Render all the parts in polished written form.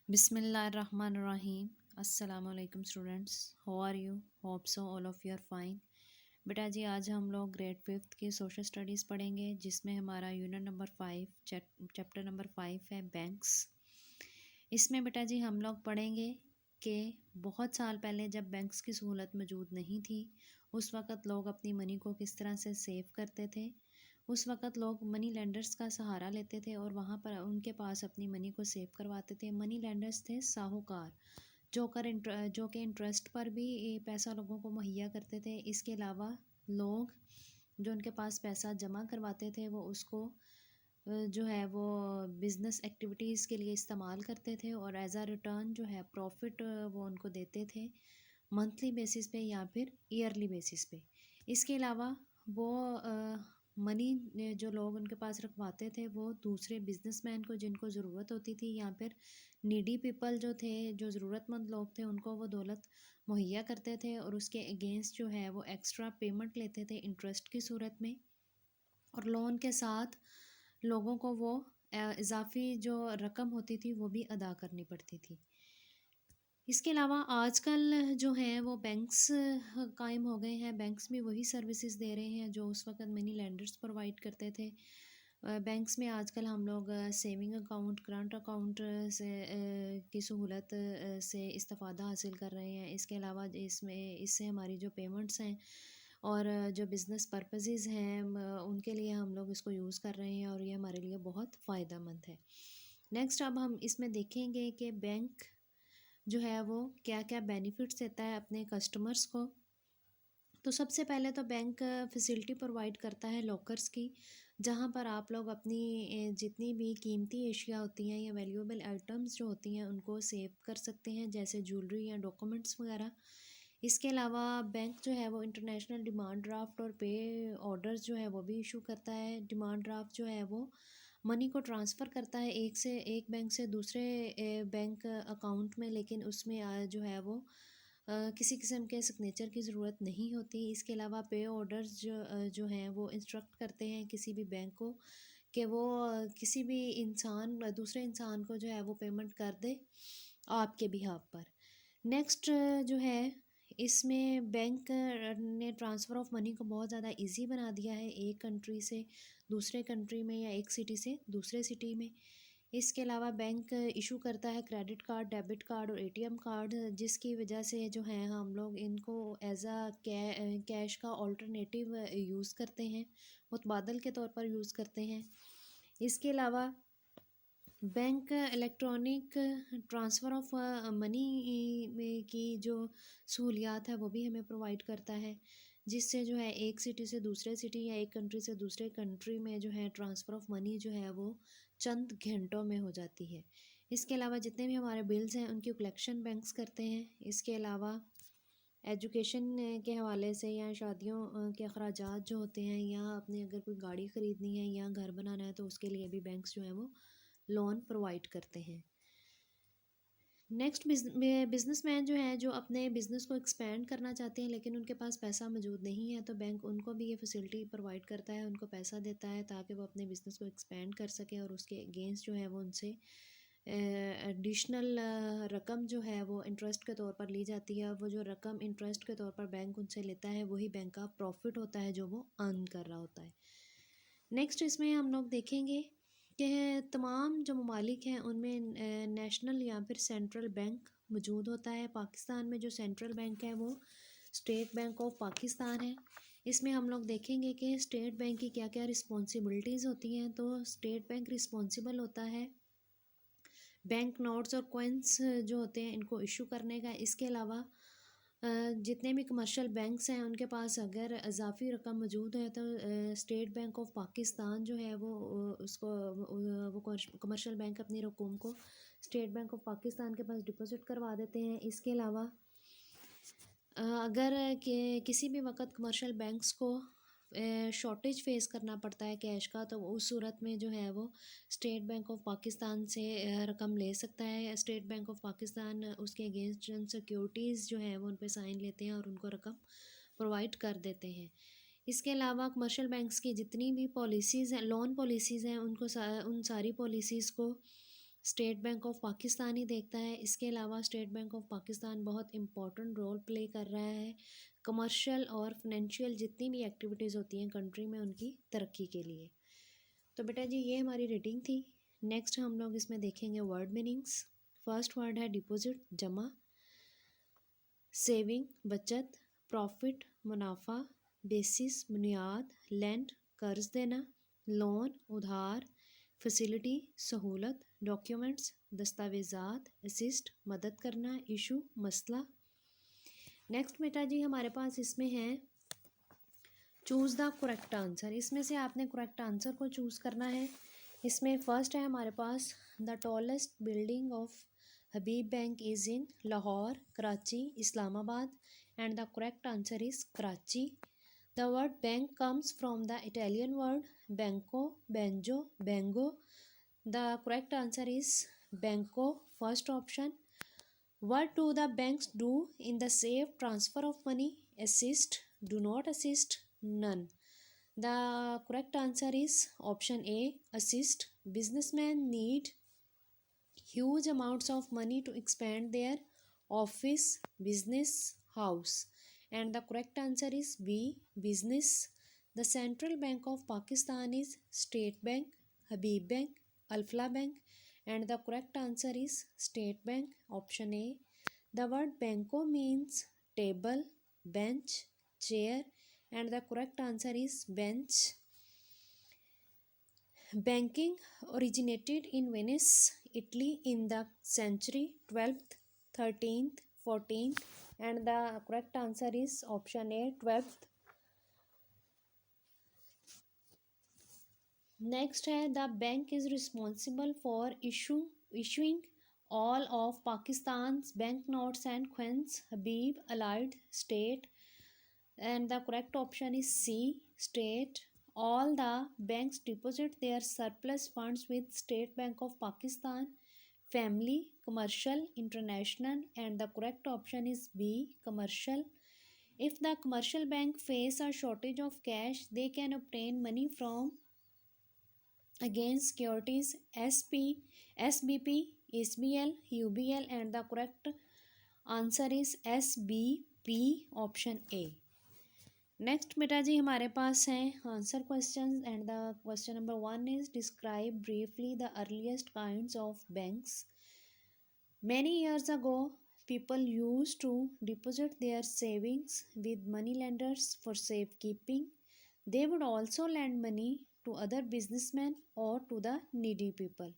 बिस्मिल्लाहिर्रहमानिर्रहीम। अस्सलाम वालेकुम students, how are you? Hope so all of you are fine. बेटा जी, आज हम लोग ग्रेड 5th की सोशल स्टडीज़ पढ़ेंगे, जिसमें हमारा यूनिट नंबर 5 चैप्टर नंबर 5 है बैंक्स। इसमें बेटा जी हम लोग पढ़ेंगे कि बहुत साल पहले जब बैंक्स की सहूलत मौजूद नहीं थी, उस वक़्त लोग अपनी मनी को किस तरह से सेव करते थे। उस वक़्त लोग मनी लेंडर्स का सहारा लेते थे और वहाँ पर उनके पास अपनी मनी को सेव करवाते थे। मनी लेंडर्स थे साहूकार, जो कि इंटरेस्ट पर भी पैसा लोगों को मुहैया करते थे। इसके अलावा लोग जो उनके पास पैसा जमा करवाते थे, वो उसको जो है वो बिज़नेस एक्टिविटीज़ के लिए इस्तेमाल करते थे और एज़ अ रिटर्न जो है प्रॉफिट वो उनको देते थे, मंथली बेसिस पे या फिर ईयरली बेसिस पे। इसके अलावा वो मनी जो लोग उनके पास रखवाते थे, वो दूसरे बिजनेसमैन को जिनको ज़रूरत होती थी या फिर नीडी पीपल जो थे, जो ज़रूरतमंद लोग थे, उनको वो दौलत मुहैया करते थे और उसके अगेंस्ट जो है वो एक्स्ट्रा पेमेंट लेते थे इंटरेस्ट की सूरत में। और लोन के साथ लोगों को वो इजाफी जो रकम होती थी वो भी अदा करनी पड़ती थी। इसके अलावा आजकल जो है वो बैंक्स कायम हो गए हैं। बैंक्स भी वही सर्विसेज दे रहे हैं जो उस वक्त मनी लेंडर्स प्रोवाइड करते थे। बैंक्स में आजकल हम लोग सेविंग अकाउंट, करंट अकाउंट से की सहूलत से इस्तेफ़ादा हासिल कर रहे हैं। इसके अलावा इसमें इससे हमारी जो पेमेंट्स हैं और जो बिज़नेस पर्पसेस हैं, उनके लिए हम लोग इसको यूज़ कर रहे हैं और ये हमारे लिए बहुत फ़ायदा मंद है। नेक्स्ट अब हम इसमें देखेंगे कि बैंक जो है वो क्या क्या बेनिफिट्स देता है अपने कस्टमर्स को। तो सबसे पहले तो बैंक फैसिलिटी प्रोवाइड करता है लॉकर्स की, जहाँ पर आप लोग अपनी जितनी भी कीमती एशिया होती हैं या वैल्यूएबल आइटम्स जो होती हैं उनको सेव कर सकते हैं, जैसे ज्वेलरी या डॉक्यूमेंट्स वगैरह। इसके अलावा बैंक जो है वो इंटरनेशनल डिमांड ड्राफ्ट और पे ऑर्डर्स जो है वो भी इशू करता है। डिमांड ड्राफ्ट जो है वो मनी को ट्रांसफ़र करता है एक बैंक से दूसरे बैंक अकाउंट में, लेकिन उसमें जो है वो किसी किस्म के सिग्नेचर की ज़रूरत नहीं होती। इसके अलावा पे ऑर्डर्स जो हैं वो इंस्ट्रक्ट करते हैं किसी भी बैंक को कि वो किसी भी दूसरे इंसान को जो है वो पेमेंट कर दे आपके बिहाफ पर। नेक्स्ट जो है, इसमें बैंक ने ट्रांसफ़र ऑफ मनी को बहुत ज़्यादा इजी बना दिया है, एक कंट्री से दूसरे कंट्री में या एक सिटी से दूसरे सिटी में। इसके अलावा बैंक इशू करता है क्रेडिट कार्ड, डेबिट कार्ड और एटीएम कार्ड, जिसकी वजह से जो है हम लोग इनको एज अ कैश का ऑल्टरनेटिव यूज़ करते हैं, मुतबादल के तौर पर यूज़ करते हैं। इसके अलावा bank electronic transfer of money में की जो सहूलियात है वो भी हमें प्रोवाइड करता है, जिससे जो है एक सिटी से दूसरे सिटी या एक कंट्री से दूसरे कंट्री में जो है ट्रांसफ़र ऑफ मनी जो है वो चंद घंटों में हो जाती है। इसके अलावा जितने भी हमारे बिल्स हैं उनकी कलेक्शन बैंक्स करते हैं। इसके अलावा एजुकेशन के हवाले से या शादियों के अखराजात जो होते हैं, या अपने अगर कोई गाड़ी ख़रीदनी है या घर बनाना है तो उसके लिए भी बैंक्स जो है वो लोन प्रोवाइड करते हैं। नेक्स्ट बिजनेसमैन जो हैं, जो अपने बिज़नेस को एक्सपेंड करना चाहते हैं लेकिन उनके पास पैसा मौजूद नहीं है, तो बैंक उनको भी ये फैसिलिटी प्रोवाइड करता है, उनको पैसा देता है ताकि वो अपने बिज़नेस को एक्सपेंड कर सकें और उसके अगेंस्ट जो है वो उनसे एडिशनल रकम जो है वो इंटरेस्ट के तौर पर ली जाती है। वो जो रकम इंटरेस्ट के तौर पर बैंक उनसे लेता है वही बैंक का प्रॉफिट होता है जो वो अर्न कर रहा होता है। नेक्स्ट इसमें हम लोग देखेंगे कि तमाम जो ममालिक हैं उनमें नेशनल या फिर सेंट्रल बैंक मौजूद होता है। पाकिस्तान में जो सेंट्रल बैंक है वो स्टेट बैंक ऑफ पाकिस्तान है। इसमें हम लोग देखेंगे कि स्टेट बैंक की क्या क्या रिस्पॉन्सिबिलिटीज़ होती हैं। तो स्टेट बैंक रिस्पॉन्सिबल होता है बैंक नोट्स और कॉइन्स जो होते हैं इनको इशू करने का। इसके अलावा जितने भी कमर्शियल बैंक्स हैं उनके पास अगर इजाफी रकम मौजूद है तो स्टेट बैंक ऑफ पाकिस्तान जो है वो वो कमर्शियल बैंक अपनी रकूम को स्टेट बैंक ऑफ पाकिस्तान के पास डिपॉजिट करवा देते हैं। इसके अलावा अगर किसी भी वक्त कमर्शियल बैंक्स को शॉर्टेज फेस करना पड़ता है कैश का, तो उस सूरत में जो है वो स्टेट बैंक ऑफ पाकिस्तान से रकम ले सकता है। स्टेट बैंक ऑफ पाकिस्तान उसके अगेंस्ट जो सिक्योरिटीज़ जो हैं वो उन पे साइन लेते हैं और उनको रकम प्रोवाइड कर देते हैं। इसके अलावा कमर्शियल बैंक्स की जितनी भी पॉलिसीज़ हैं, लोन पॉलिसीज़ हैं, उन सारी पॉलिसीज़ को स्टेट बैंक ऑफ पाकिस्तान ही देखता है। इसके अलावा स्टेट बैंक ऑफ पाकिस्तान बहुत इम्पोर्टेंट रोल प्ले कर रहा है कमर्शियल और फाइनेंशियल जितनी भी एक्टिविटीज़ होती हैं कंट्री में उनकी तरक्की के लिए। तो बेटा जी ये हमारी रीडिंग थी। नेक्स्ट हम लोग इसमें देखेंगे वर्ड मीनिंग्स। फर्स्ट वर्ड है डिपॉजिट जमा, सेविंग बचत, प्रॉफिट मुनाफा, बेसिस बुनियाद, लैंड कर्ज देना, लोन उधार, फैसिलिटी सहूलत, डॉक्यूमेंट्स दस्तावेज़ात, असिस्ट मदद करना, इशू मसला। नेक्स्ट बेटा जी हमारे पास इसमें है चूज़ द करेक्ट आंसर। इसमें से आपने करेक्ट आंसर को चूज़ करना है। इसमें फर्स्ट है हमारे पास the tallest building of Habib Bank is in Lahore, Karachi, Islamabad and the correct answer is Karachi. The word bank comes from the Italian word banco, benjo, bengo. The correct answer is banco, first option. What do the banks do in the safe transfer of money? Assist, do not assist, none. The correct answer is option A, assist. Businessmen need huge amounts of money to expand their office, business, house. And the correct answer is B, business. The Central Bank of Pakistan is State Bank, Habib Bank, Alfla Bank. And the correct answer is State Bank, option A. The word banco means table, bench, chair, and the correct answer is bench. Banking originated in Venice, Italy in the century 12th, 13th, 14th, and the correct answer is option A, 12th. Next है the bank is responsible for issuing all of Pakistan's banknotes and coins. Habib allied state, and the correct option is C, state. All the banks deposit their surplus funds with State Bank of Pakistan. Family, commercial, international, and the correct option is B, commercial. If the commercial bank face a shortage of cash, they can obtain money from against securities SP, SBP, SBL, UBL, and the correct answer is SBP, option A. Next बेटा जी हमारे पास हैं answer question and the question number 1 is describe briefly the earliest kinds of banks. Many years ago people used to deposit their savings with money lenders for safekeeping. They would also lend money to other businessmen or to the needy people.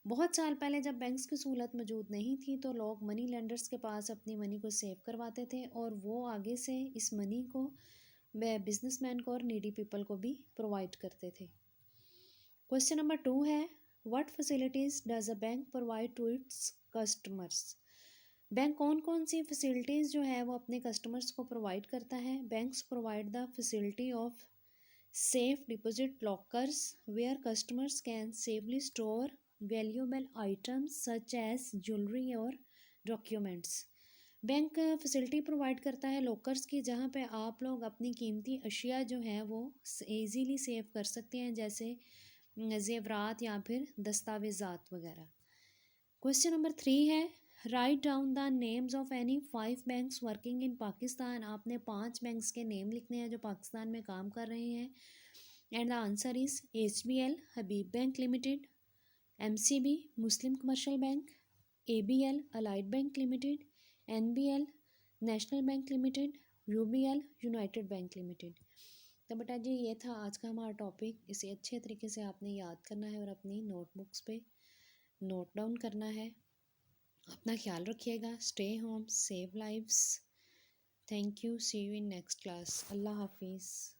बहुत साल पहले जब banks की सहूलत मौजूद नहीं थी तो लोग मनी लेंडर्स के पास अपनी मनी को सेव करवाते थे और वो आगे से इस मनी को बिजनेसमैन को और नीडी पीपल को भी प्रोवाइड करते थे। क्वेश्चन नंबर 2 है what facilities does a bank provide to its customers. Bank कौन कौन सी फैसिलिटीज़ जो है वो अपने कस्टमर्स को प्रोवाइड करता है। Banks provide the facility of safe deposit lockers where customers can safely store valuable items such as jewellery और डॉक्यूमेंट्स। बैंक फैसिलिटी प्रोवाइड करता है लॉकर्स की जहाँ पे आप लोग अपनी कीमती अशिया जो है वो ईज़िली सेव कर सकते हैं जैसे ज़ेवरात या फिर दस्तावेज़ात वगैरह। क्वेश्चन नंबर 3 है write down the names of any 5 banks working in Pakistan. आपने 5 बैंक्स के नेम लिखने हैं जो पाकिस्तान में काम कर रहे हैं and the answer is HBL Habib bank limited, MCB Muslim commercial bank, ABL allied bank limited, NBL national bank limited, UBL United bank limited. तो बेटा जी ये था आज का हमारा टॉपिक। इसे अच्छे तरीके से आपने याद करना है और अपनी नोटबुक्स पे नोट डाउन करना है। अपना ख्याल रखिएगा। Stay home, save lives. Thank you, see you in next class. Allah हाफिज़।